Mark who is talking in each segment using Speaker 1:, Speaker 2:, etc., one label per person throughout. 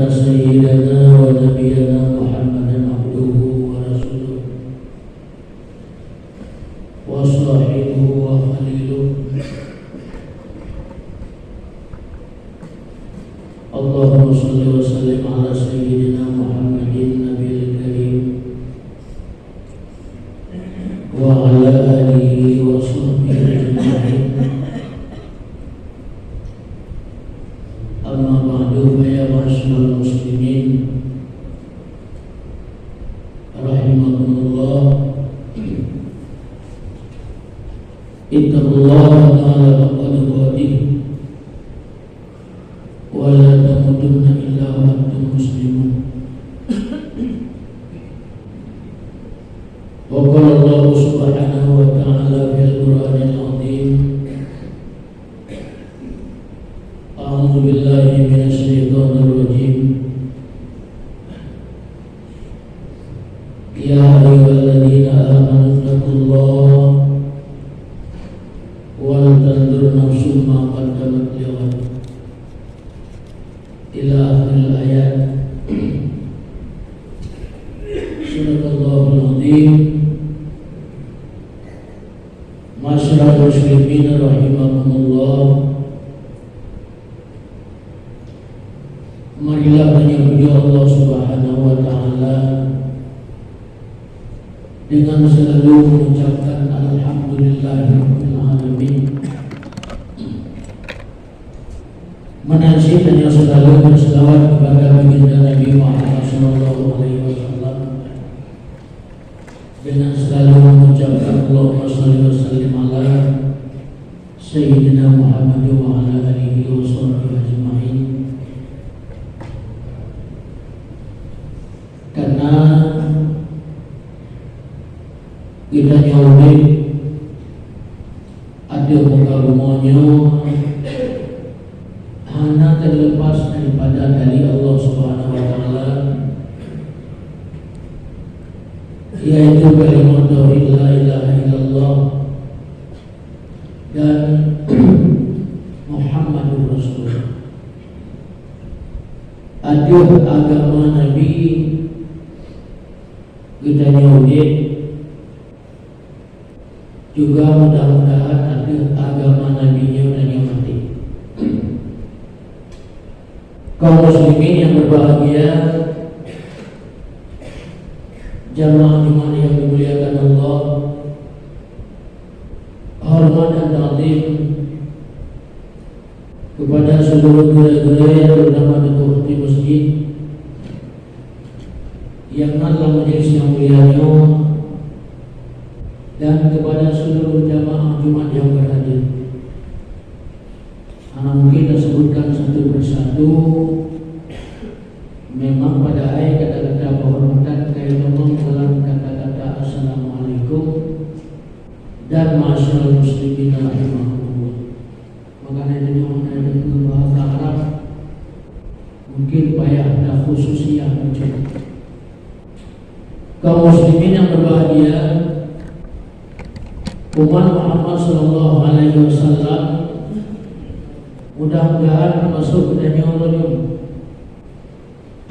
Speaker 1: أن سيدنا ونبينا محمدا عبده ورسوله وصاحبه وخليله اللهم صل وسلم على سيدنا محمد النبي الكريم وعلى آله وصحبه أجمعين. أما بعد فيا معاشر المسلمين رحمكم الله اتقوا الله تعالى حق تقاته ولا تموتن إلا وأنتم مسلمون. وقال الله سبحانه وتعالى في القرآن العظيم أعوذ بالله من الشيطان الرجيم يا أيها الذين آمنوا اتقوا الله ولتنظر نفس ما قدمت لغد إلى آخر الآيات. صدق الله العظيم. Masyarakat muslimin rahimakumullah, marilah menyembah Allah Subhanahu wa taala dengan selalu mengucapkan alhamdulillahirabbil alamin. Menasih dan yang selalu berselawat kepada baginda Nabi Muhammad sallallahu alaihi wasallam dengan selalu mengucapkan Allahumma shalli wa sallim ala Sayyidina Muhammad wa ala alihi wa sahbihi ajma'in. Karena kita nyawin ada muka rumahnya hanya terlepas daripada dari Allah Subhanahu wa taala, yaitu kalimat tauhid la ilaha illallah dan Muhammadur Rasulullah. Ada agama Nabi kita nyawin, juga mudah-mudahan ada agama Nabi-Nya dan yang mati. Kaum muslimin yang berbahagia, jamaah Jumat yang dimuliakan Allah, hormat dan ta'zim kepada seluruh gerai-gerai yang bernama Datuk di masjid yang dalam majelis yang mulianya, dan kepada seluruh jamaah Jumat yang berhadir. Anak mungkin kita sebutkan satu persatu. Memang pada ayat kata-kata penghormatan kaya ngomong dalam kata-kata Assalamualaikum dan Masyaallah muslimin rahimahullah. Makanya jadi orang yang bahasa Arab mungkin payah ada khususiyah macam. Kaum muslimin yang berbahagia, umat Muhammad sallallahu alaihi wasallam mudah-mudahan termasuk kepadanya Allah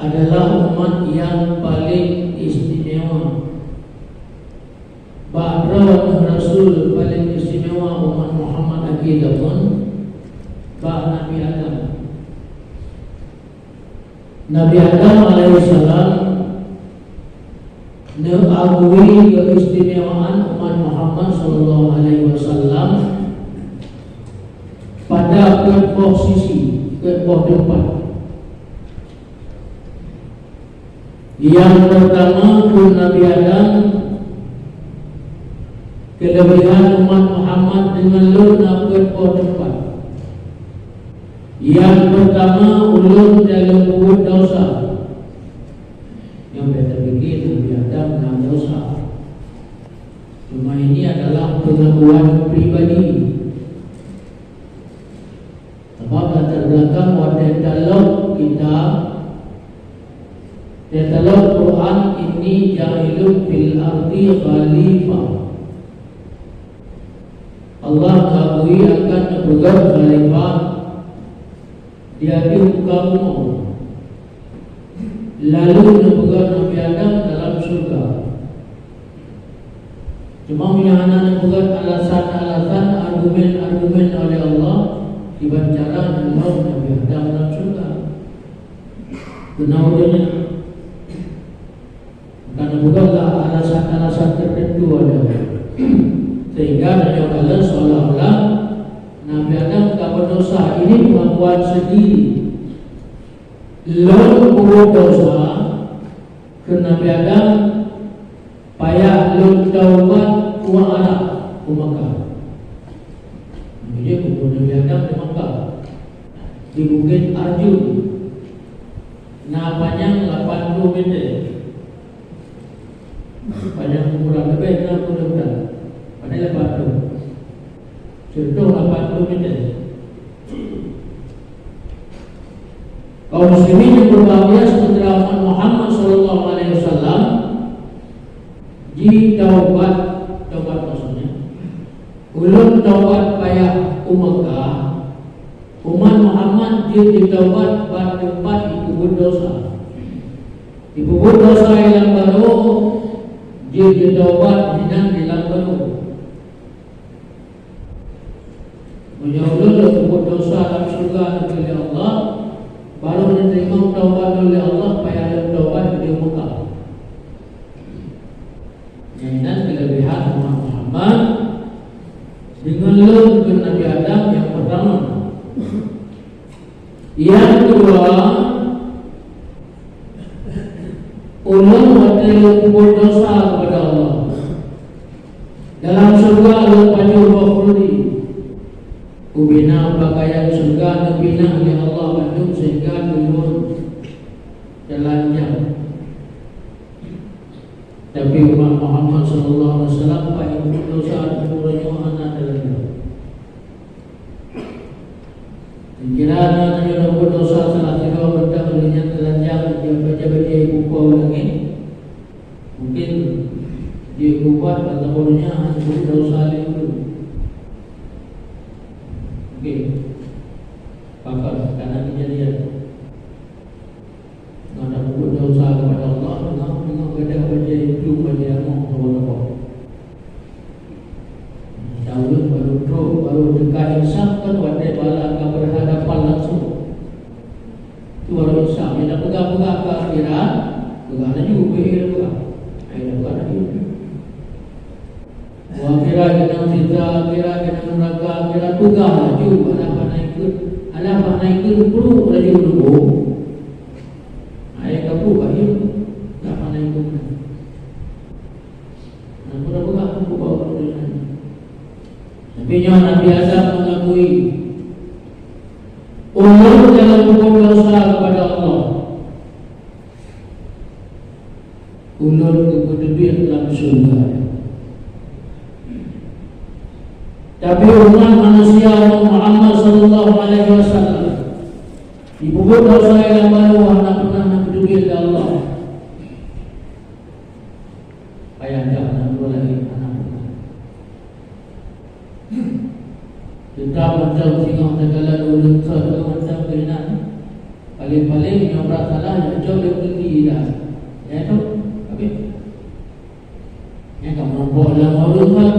Speaker 1: adalah umat yang paling istimewa. Ba'da Rasul paling istimewa umat Muhammad akidah pun ba'da Nabi Adam. Nabi Adam alaihissalam mengakui keistimewaan umat Muhammad sallallahu alaihi wasallam pada posisi keempat. Yang pertama pun Nabi Adam, kelebihan umat Muhammad dengan luna keempat. Yang pertama ulun dalam buat dosa. Yang kita bikin Nabi Adam dalam dosa. Cuma ini adalah pengakuan pribadi. Sebab latar belakang wadah dalam kita dalam Quran ini jahilun fil ardi khalifah. Allah mengakui akan membuat khalifah di hati kamu. lalu dipegang Nabi Adam dalam surga. Cuma yang anak bukan alasan-alasan argumen-argumen oleh Allah dibacakan Allah Nabi Adam dalam surga. Kenaunya karena bukanlah alasan-alasan tertentu ada. Sehingga Nabi Allah seolah-olah Nabi Adam tak berdosa. Ini pengakuan sendiri. Lalu berdosa ke Nabi Adam payah lalu taubat wa ala Makkah. Dia kubur Nabi Adam di Makkah, di Bukit Arjun. Nah, panjang 80 meter. Panjang kurang lebih 60 meter. Padahal 80. Contoh 80 meter. Kaum muslimin yang berbahagia sementara Muhammad SAW di taubat maksudnya ulun taubat payah Makkah, umat Muhammad dia ditaubat pada tempat dikubur dosa. Dikubur dosa yang baru dia ditaubat dengan yang baru. Menjauhlah dikubur dosa dalam surga oleh Allah, baru diterima taubat oleh Allah payah taubat di Makkah. Dan kelebihan umat Muhammad dengan leluhur Nabi Adam yang pertama. Yang kedua, ulun berdosa dosa kepada Allah. Dalam surga ulun panjur berkhuldi. Ubina pakaian surga nabina oleh Allah panjur sehingga ulun jalannya. Tapi umat Muhammad SAW paling berdosa kurangnya anak dalamnya. Sekiranya dia berdosa salah tiga benda olehnya telanjang dia baca-baca buku lagi, mungkin dia kuat atau kurangnya berdosa itu. Okey, pakar karena kejadian. Ada buku dosa kepada Allah dengan beda baca itu baca yang mau baru dekat insaf kan wadai bala akan berhadapan langsung. Itu baru insaf. Dia nak pegang-pegang ke akhirat, pegang lagi ubahir pegang. Akhirnya pegang lagi. Akhirat kena cerita, akhirat kena neraka, akhirat pegang lagi. Alah naik ke perlu lagi dulu. Ayat kapu bagi tak pandai itu. Nah, mudah-mudahan aku bawa dengan. Tapi Nabi Adam mengakui ulun dalam berdosa kepada Allah. Ulun kemudian dalam surga. Tapi umat manusia Muhammad SAW dibubur dosa yang baru anak pernah berdua ke Allah. Payah tak nak lagi anak pernah. Kita macam singa segala ulun macam kena paling-paling yang berat salah yang jauh lebih tinggi dah. Ya tu, habis. Yang kamu nampak dalam ulun kan.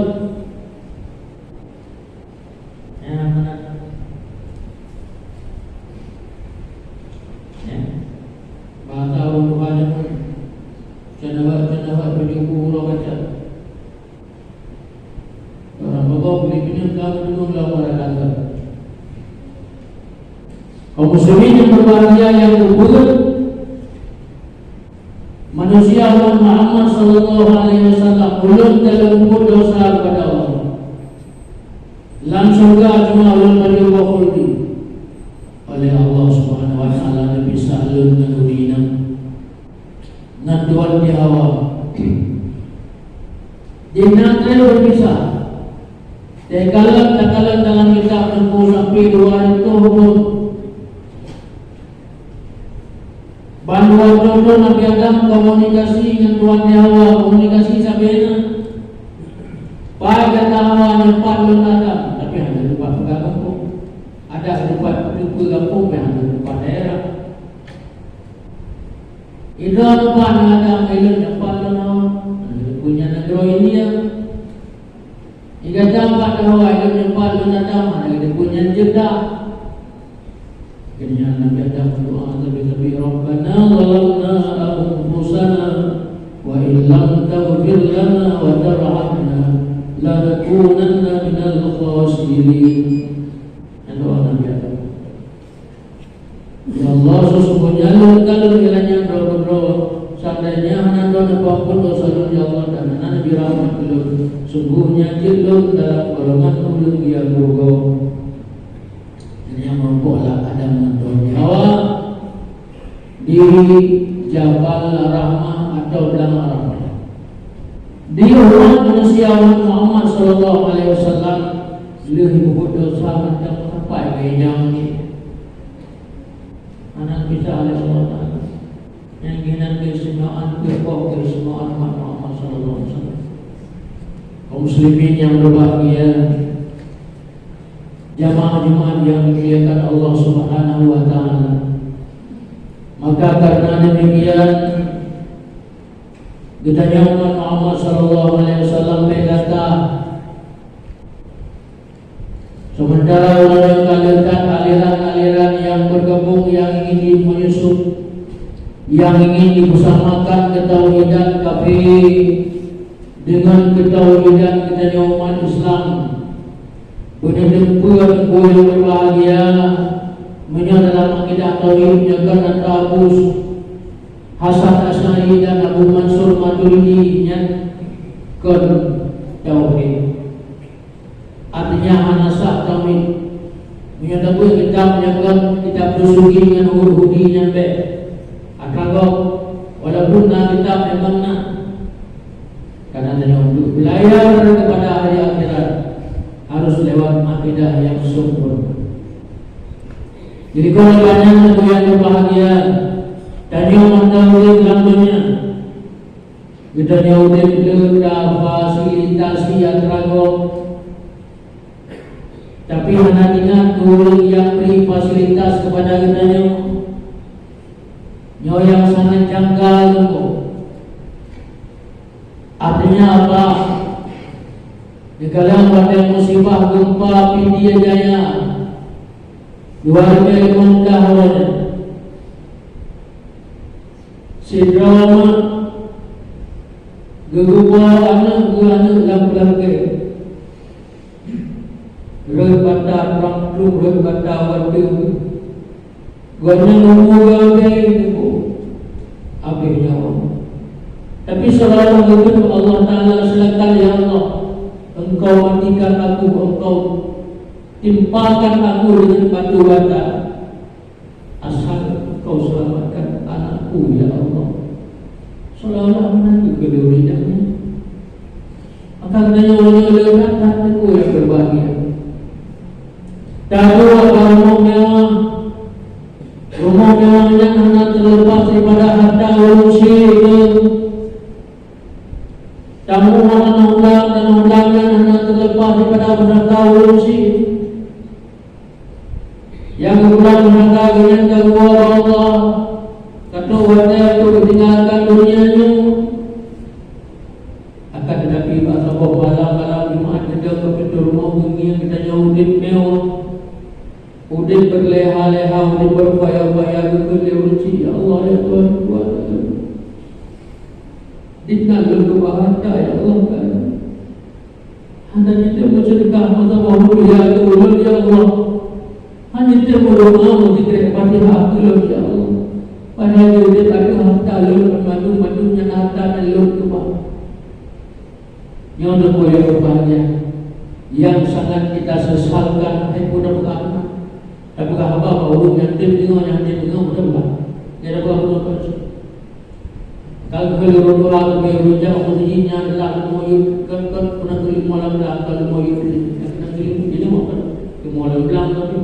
Speaker 1: Kaum muslimin yang berbahagia yang berbuat manusia Muhammad SAW ulun dalam berdosa kepada Allah. Dalam surga cuma ulun bagi khuldi oleh Allah Subhanahu Wa Taala Nabi Sallallahu Alaihi Wasallam natuan di awal. Di nanti berpisah. Tekalan dalam kitab Al-Quran sampai 2 tahun. Bantuan contoh Nabi Adam komunikasi dengan Tuhan Yahweh, komunikasi sabena. Baik kata Hawa nampak Tuhan Adam, tapi hanya tempat pegang kampung. Ada tempat pegang kampung yang ada tempat daerah. Idon pa na ada ilon na pala punya negara India. Iga dapat tahu ilon yang pala na dama na punya Jeddah. Kenya Nabi Adam berdoa lebih-lebih Rabbana zalamna anfusana wa illam taghfir lana wa tarhamna lanakunanna minal khasirin. Doa Nabi Adam. Ya Allah, sesungguhnya kalau kiranya berdoa seandainya menandon apapun dosa ya Allah dan Nabi rahmat belum sungguhnya jelur dalam golongan ulung yang buruk. Ini yang membuatlah Adam menandon nyawa di Jabal Rahmah atau Belanga Rahmah. Di umat manusia Muhammad sallallahu alaihi wasallam lebih berbuat dosa macam apa yang ini. Anak kita oleh Allah Ta'ala yang ingin keistimewaan keistimewaan Muhammad sallallahu alaihi wasallam. Kaum muslimin yang berbahagia, jamaah-jamaah yang dimuliakan Allah Subhanahu wa taala. Maka karena demikian gedanya umat Muhammad sallallahu alaihi wasallam berkata, sementara orang mengalirkan aliran-aliran yang bergabung, yang ingin menyusup, yang ingin dibersamakan ketauhidan kafir dengan ketauhidan kita umat Islam, benar-benar boleh berbahagia menyatakan akidah tauhidnya karena Tabus Hasan Asy'ari dan Abu Mansur Maturidi yang tauhid. Artinya anasah tauhid. Menyatakan kita menjaga kitab Tusuki dengan huruf-hudi nyampe akagok walaupun kita memang nak karena hanya untuk belajar kepada hari akhirat harus lewat akidah yang sempurna. Jadi kalau banyak yang berbahagia dan yang mendahului dalam dunia kita nyautin kita fasilitasi yang teragok. Tapi hanya ingat orang yang beri fasilitas kepada kita yang sangat janggal. Artinya apa? Dikala pada musibah gempa Pidijaya Jaya 2005 tahun Sidrama gegubah anak lampu-lampu Rebata praktum, rebata wadum Gwana ngomong Abih nyawa. Tapi selalu begitu Allah Ta'ala silakan ya Allah, Engkau matikan aku, Engkau timpakan aku dengan batu bata, asal Engkau selamatkan anakku ya Allah. Seolah-olah menanti kedua-duanya. Maka katanya orang-orang aku yang berbahagia. Tahu apa rumah mewahnya hanya terlepas daripada harta urusi itu. Tamu undang dan undangan hanya terlepas daripada harta urusi. Yang ulang harta dengan keluar Allah. Kata wajah itu ditinggalkan dunianya. Akan tetapi bahasa malam-malam Jumaat kita ke pintu rumah dunia kita jauh di mewah. Udin berleha-leha, udin berupaya-upaya berkeluruci. Ya Allah ya Tuhan buat dinal berbahagia ya Allah kan. Hanya kita bersedekah masa mahmud ya Allah ya Allah. Hanya kita berdoa dikira Fatihah ya Allah. Padahal udin ada harta lalu madu-madunya harta dan lalu Tuhan. Yang boleh berbahagia, yang sangat kita sesalkan mudah-mudahan. Tapi kalau apa orang yang dengar mudah-mudahan. Dia dah buat kalau kalau orang berbicara mestinya adalah moyut kan pernah kali malam dah kalau moyut nak kali ini mau kan malam bilang tapi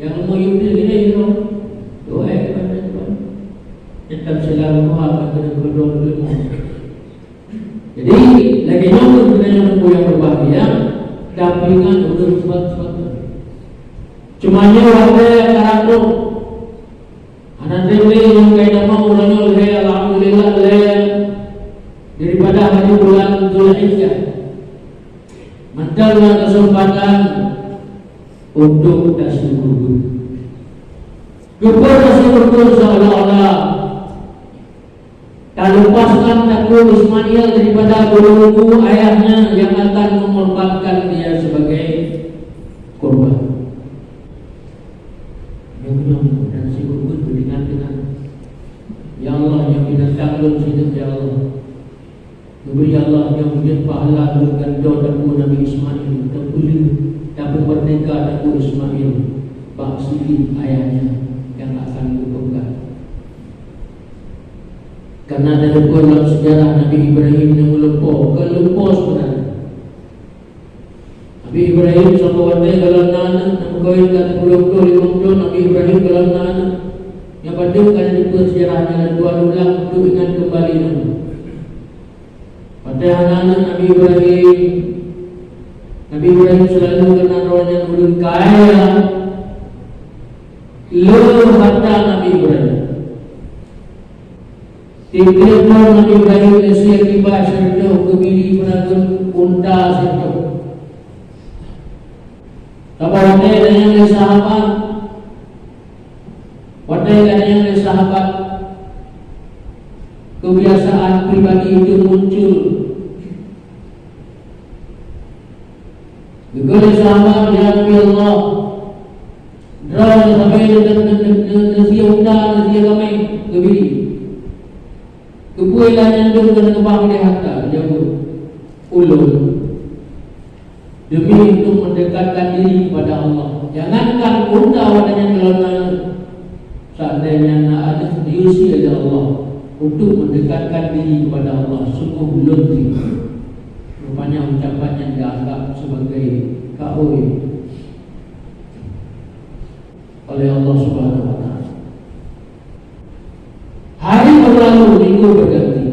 Speaker 1: yang moyut ini itu doa kan kita selalu doa pada berdoa. Jadi lagi nyambung dengan yang berbahagia dampingan untuk sesuatu. Cuma nya waktu karakter anak yang kaya nama orangnya untuk kasih guru. Guru kasih guru seolah-olah kalau lepaskan takut Ismail daripada guru ayahnya yang akan mengorbankan dia sebagai korban. Dan si guru beringat-ingat, ya Allah yang binatang lu hidup, ya Allah beri Allah yang punya pahala dengan doa Nabi Ismail terpilih dan merdeka Nabi Ismail baksidi ayahnya yang akan dipegang. Karena ada dalam sejarah Nabi Ibrahim yang kelumpur sebenarnya. Nabi Ibrahim sama wadah kalau nana kawin kata puluh Nabi Ibrahim kalau nana yang pada kan itu sejarahnya dan dua ulang untuk ingat kembali nama. Pada anak Nabi Ibrahim selalu kenal rohnya ulun kaya leluhur harta Nabi Ibrahim. Tiap-tiap Nabi Ibrahim Asia tiba serta kebiri penagun unta serta. Tapi ada yang sahabat, ada yang sahabat. Kebiasaan pribadi itu muncul. Juga sahabat ya Nabi Allah, draw sampai nasi unta nasi kami kebiri. Kepuilah yang dulu dan kebang dia harta jauh ulun demi untuk mendekatkan diri kepada Allah. Jangankan unta wadahnya kelana seandainya ada diusi oleh Allah untuk mendekatkan diri kepada Allah, sungguh belum tiba. Rupanya ucapannya dianggap sebagai kaui oleh Allah Subhanahu Wa Taala. Hari berlalu, minggu berganti,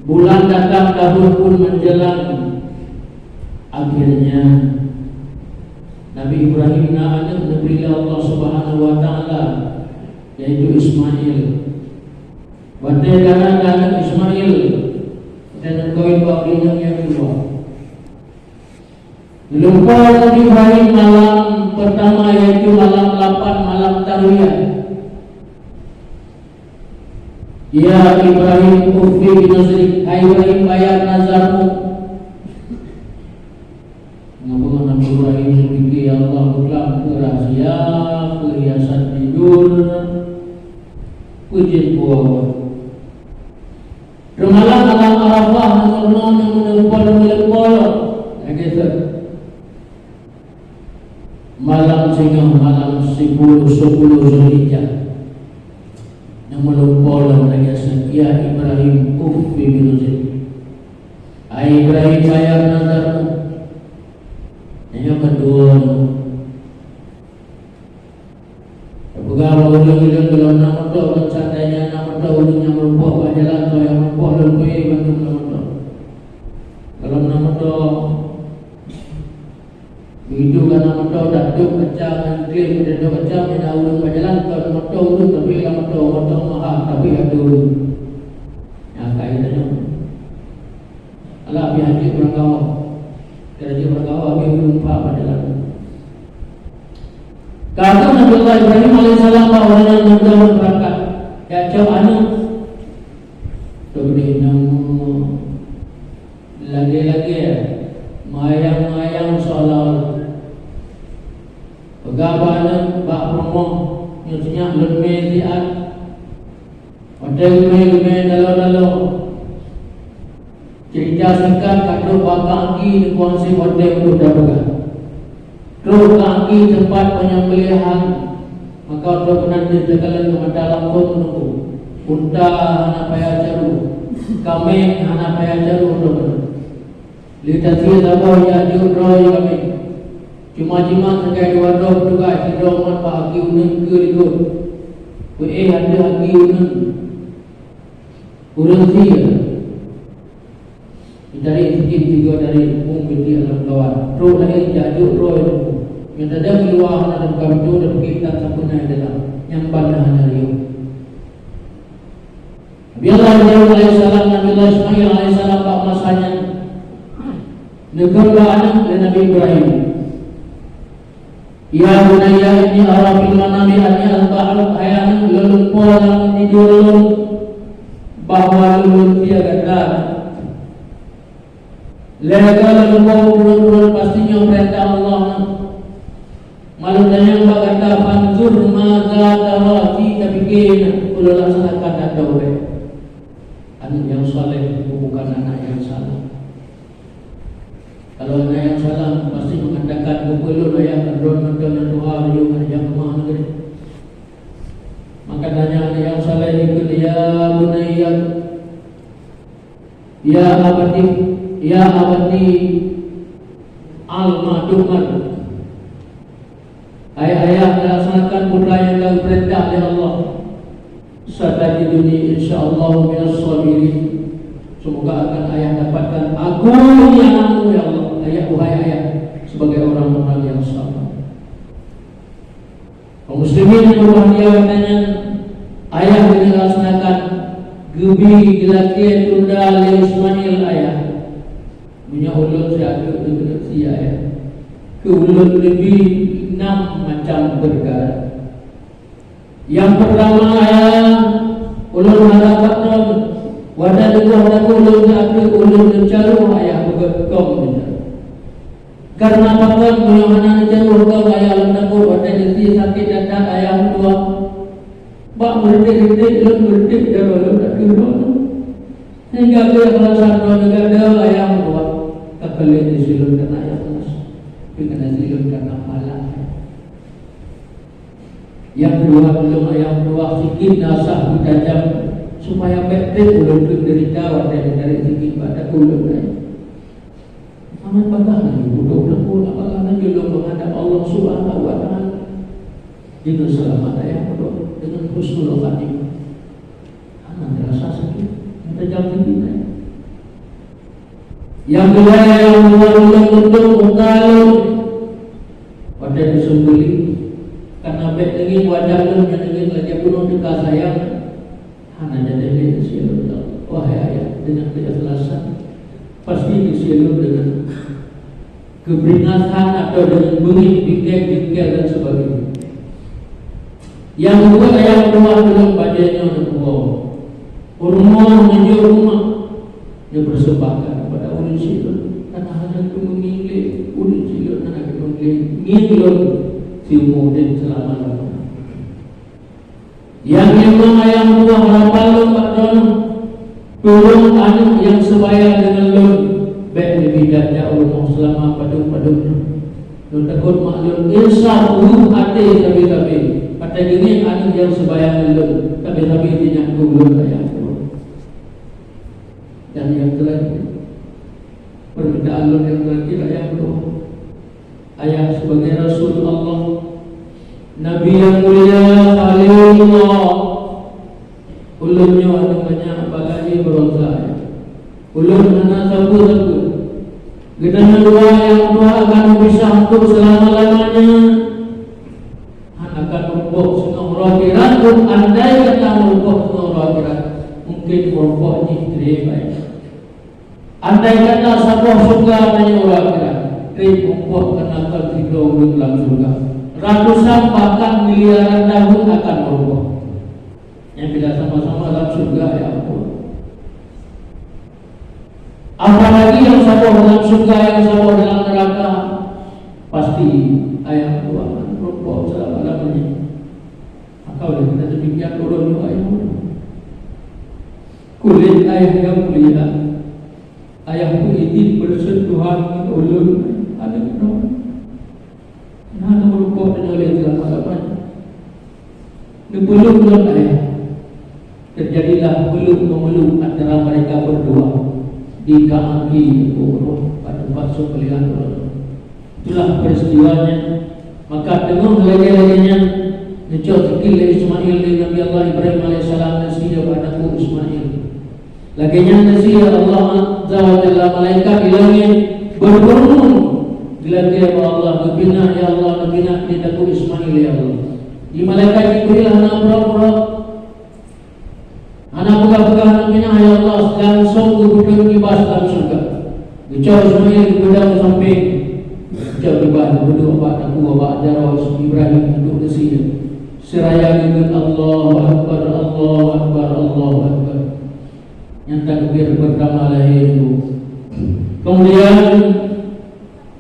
Speaker 1: bulan datang, tahun pun menjelang. Akhirnya Nabi Ibrahim anak Nabi Allah Subhanahu Wa Taala yaitu Ismail. Batai anak Ismail dan kawin baginya yang kedua. Lupa Nabi Ibrahim malam pertama yaitu malam 8 malam tarwiyah. Ya Ibrahim ufi binazri, hai Ibrahim bayar nazarmu. Ngomong Nabi Ibrahim memiliki ya Allah bukan rahasia perhiasan tidur pujian puasa. Ramalan malam Arafah non menumpul gitu. Malam singa malam 10 Zulhijjah. Yang melumpur lagi ya Ibrahim ufi binazri. Hai Ibrahim bayar nazarmu. Yang kedua, pegawai ujung-ujung kalau nama tu, seandainya nama tu ujung yang merupakan jalan tu yang merupakan lebih bantu nama tu. Kalau nama tu hidup kan nama tu datuk kacang, klaim datuk kacang, yang ujung jalan tu nama tu ujung tapi nama tu mahal tapi ada ujung. Yang kaitnya, alah biar haji orang kau. Kerja berkawan bagi berumpa pada lalu. Kata Nabi Allah Ibrahim alaihissalam bahawa yang mudah berangkat. Ya jauh anak. Kemudian lagi-lagi mayang-mayang soal pegawai bak rumah yang senyap lemah liat. Hotel lemah dalam-dalam. Cerita singkat kadang kaki di kuansi hotel itu dah pegang. Terus kaki tempat penyembelihan, maka tu pernah dijagalan ke dalam tu menunggu. Unta anak payah caru, kambing anak payah caru tu. Lihat siapa tahu ya diurai kami. Cuma sekai dua dok juga tidak mat pagi unun ke ikut. Ada lagi unun urang dia. Dari sikit juga dari binti alam kawan. Roh lahir jajuk roh itu. Yang ada keluar dalam kampu dan kita tak pernah dalam yang bandah dari. Nabi Allah Ibrahim alaihissalam, Nabi Allah Ismail alaihissalam pak masanya negara anak dan Nabi Ibrahim. Ya bunayya inni ara fil manami anni al-ba'al ayana lulun polang tidur lulun bahwa lulun dia ganda lega lulun turun pastinya perintah Allah malu tanya bagata fanzur maza tawati tabikin ulul laksanakan atau anak yang saleh bukan anak yang salah. Kalau anak yang salah pasti mengatakan bukulun ayat dan doa yang kemana gini. Maka tanya anak yang salah itu ya bunayya ya abadi al-maduman. Ayah melaksanakan putra yang kau perintah oleh Allah. Satajiduni insyaallah minas sabirin. Semoga akan ayah dapatkan aku yang ya Allah. Wahai ayah sebagai orang-orang yang sabar. Kaum muslimin yang berbahagia katanya ayah dilaksanakan gebi dilakian tunda oleh Ismail ayah punya ulun siapa dengan si ayah ke ulun lebih 6 macam perkara. Yang pertama ayah ulun harapkan wadah dengan ulun siapa ulun mencari ayah bergekom karena apakah menyamana jauh kau ayah lendakur wadah diri sakit datang ayah tua bak berdik lun berdik jauh lun tak kira sehingga dia kelasan dua negara ayah tua tak boleh disilun karena ayah kelas kena silun karena malah. Yang kedua belum ayah tua sikit nasah tajam supaya betul ulun derita wadah dari sikit pada ulun ayah. Amat bagaimana bodoh nak bagaimana juga menghadap Allah Subhanahu wa taala dengan selamat ayah bodoh dengan husnul khatimah. Anak rasa sakit tajam tinggi. Yang kedua yang untuk mengkalu pada disembeli karena bet ingin wajah lu yang ingin lagi bunuh dekat sayang hanya jadi disilu wahai ayah dengan keikhlasan pasti disilu dengan keberingatan atau dengan bingkai dan sebagainya. Yang kedua yang rumah belum bacanya Allah rumah menuju rumah yang bersembahkan kepada ulun silun karena hanya itu memilih ulun silun dan akan memilih ngilun ilmu dan selama-lamanya. Yang memang ayam buah rapalun padon turun anak yang sebaya dengan lun baik lebih jauh mau selama padung lun takut maklum insya Allah hati tapi pada gini anak yang sebaya dengan lun tapi tidak lun ayam buah. Dan yang terakhir permintaan lun yang terakhir ayam buah ayah sebagai Rasul Allah Nabi yang mulia Khalilullah ulunnya ada banyak bagasi beronsa ulun mana sabu kita dua yang dua akan berpisah untuk selama-lamanya akan merumpuk senang rokiran andai kata merumpuk senang rokiran mungkin merumpuk istri baik andai kata sabuah surga banyak rokiran merumpuk kenakal tiga ulun dalam surga ratusan bahkan miliaran tahun akan berubah. Yang bila sama-sama dalam surga ya ampun. Apalagi yang sabar dalam surga, yang sabar dalam neraka, pasti ayah Tuhan berubah selama-lamanya. Maka oleh kita demikian turun ayah kulit ayah yang mulia, ayahku ini bersentuhan ulun ada kenapa? Nah, merupakan oleh selama-lamanya. Belum ayah terjadilah belum memeluk antara mereka berdua di kaki buruk pada bakso pilihan Allah. Itulah peristiwanya. Maka dengan lagi-laginya Ngecot kikil Ismail di Nabi Allah Ibrahim AS nasiya padaku Ismail. Laginya nasiya Allah Azza wa Jalla malaikat bilangin berburung bila dia Allah berbina ya Allah berbina di daku Ismail ya Allah. Di malaikat Jibril anak pura-pura anak buka-buka anaknya ya Allah langsung duduk di bas dalam surga. Ngecot Ismail di pedang samping Jauh dibahas duduk bapak aku bapak jarwa Ibrahim untuk kesini. Seraya dengan Allahu Akbar, Allahu Akbar, Allahu Akbar. Yang takbir pertama lahir itu. Kemudian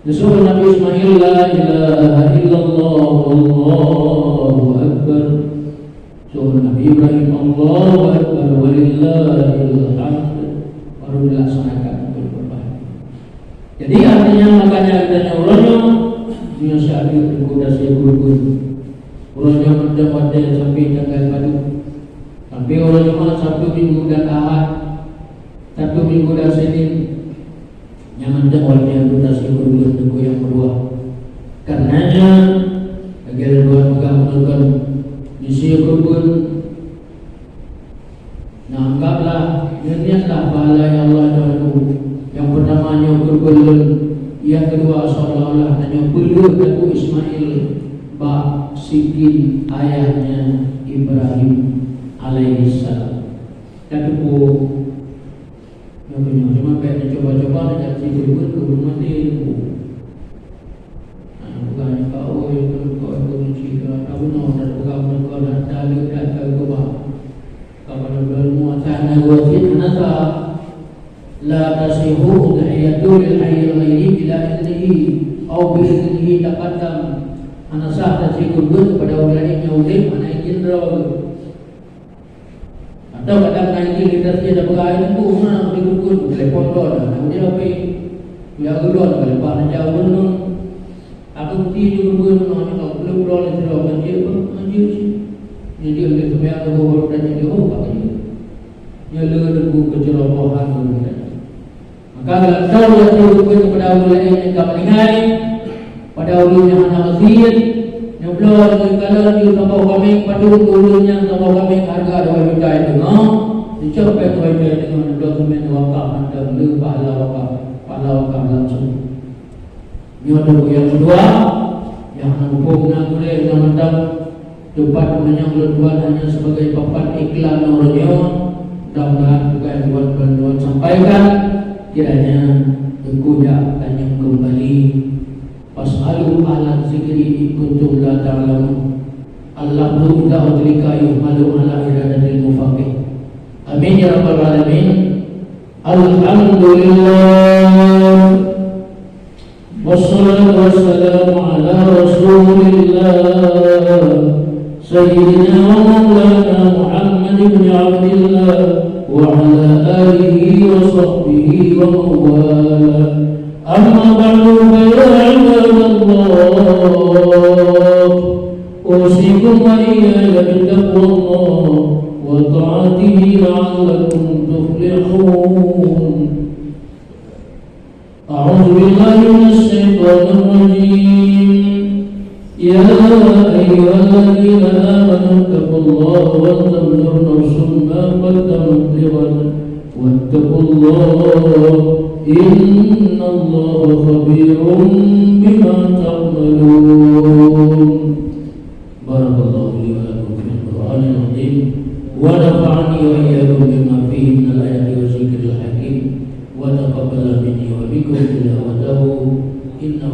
Speaker 1: disuruh Nabi Ismail, la ilaha illallah, Allahu Akbar. Suruh Nabi Ibrahim, Allahu Akbar, walillahil hamd. Baru dilaksanakan berbahagia. Jadi artinya makanya katanya ulama dunia syahid bergoda saya guru-guru. Ulama macam-macam sampai tanggal padu. Sampai ulama Sabtu Minggu dan Ahad, Sabtu Minggu dan Senin. Yang macam ulama bergoda saya guru-guru yang kedua. Karenanya agar dua mengamalkan misi guru-guru. Nah, anggaplah niatlah pahala yang Allah tahu. Yang pertamanya berbelun, yang kedua seolah-olah hanya belun aku Ismail bak sikin ayahnya Ibrahim alaihissalam. Dan itu yang punya cuma kayak coba-coba nak jadi berbelun ke rumah dia. Bukan kau itu mencikah kau nak kau nak tahu dan kau bawa. Kepada bermuatan wajib nasa la tasihu udhiyatu lil hayy ghairi bila idnihi atau bi idnihi taqaddam anasah tasihu kepada orang yang udhim mana izin raw atau kadang naik kita tidak berani itu mana dikukul telepon doa kemudian apa ya gulon kalau pak jauh dulu aku tidur berbulan kalau belum doa itu doa anjir jadi oleh kemudian aku baru dan jadi katanya ya le buku cerobohan kemudian maka kalau tahu yang kepada ulama yang kami dengar pada ulama yang anak kecil yang belum kalau di tempat kami pada ulama yang tempat kami harga 2 juta itu dicapai 2 juta dengan dokumen wakaf dan le pahala wakaf langsung. Ini ada yang kedua yang hukum nak boleh macam tempat menyambut Tuhan hanya sebagai papan iklan orangnya. Mudah-mudahan bukan Tuhan sampaikan kiranya berkuda dan yang kembali fas'alu ala zikri kuntum la ta'lamun. Allah la udrika yuhmalu ala iradatil mufaqih. Amin ya rabbal alamin. Alhamdulillah wassalatu wassalamu ala rasulillah سيدنا ومولانا محمد بن عبد الله وعلى آله وصحبه ومن والاه أما بعد فيا عباد الله أوصيكم وإياي بتقوى الله وطاعته لعلكم تفلحون. أعوذ بالله من الشيطان الرجيم. يا أيها الذين آمنوا اتقوا الله ولتنظر نفس ما قدمت لغد واتقوا الله إن الله خبير بما تعملون. بارك الله لي ولكم في القرآن العظيم ونفعني وإياكم بما فيه من الآيات والذكر الحكيم وتقبل مني وبكم تلاوته إنه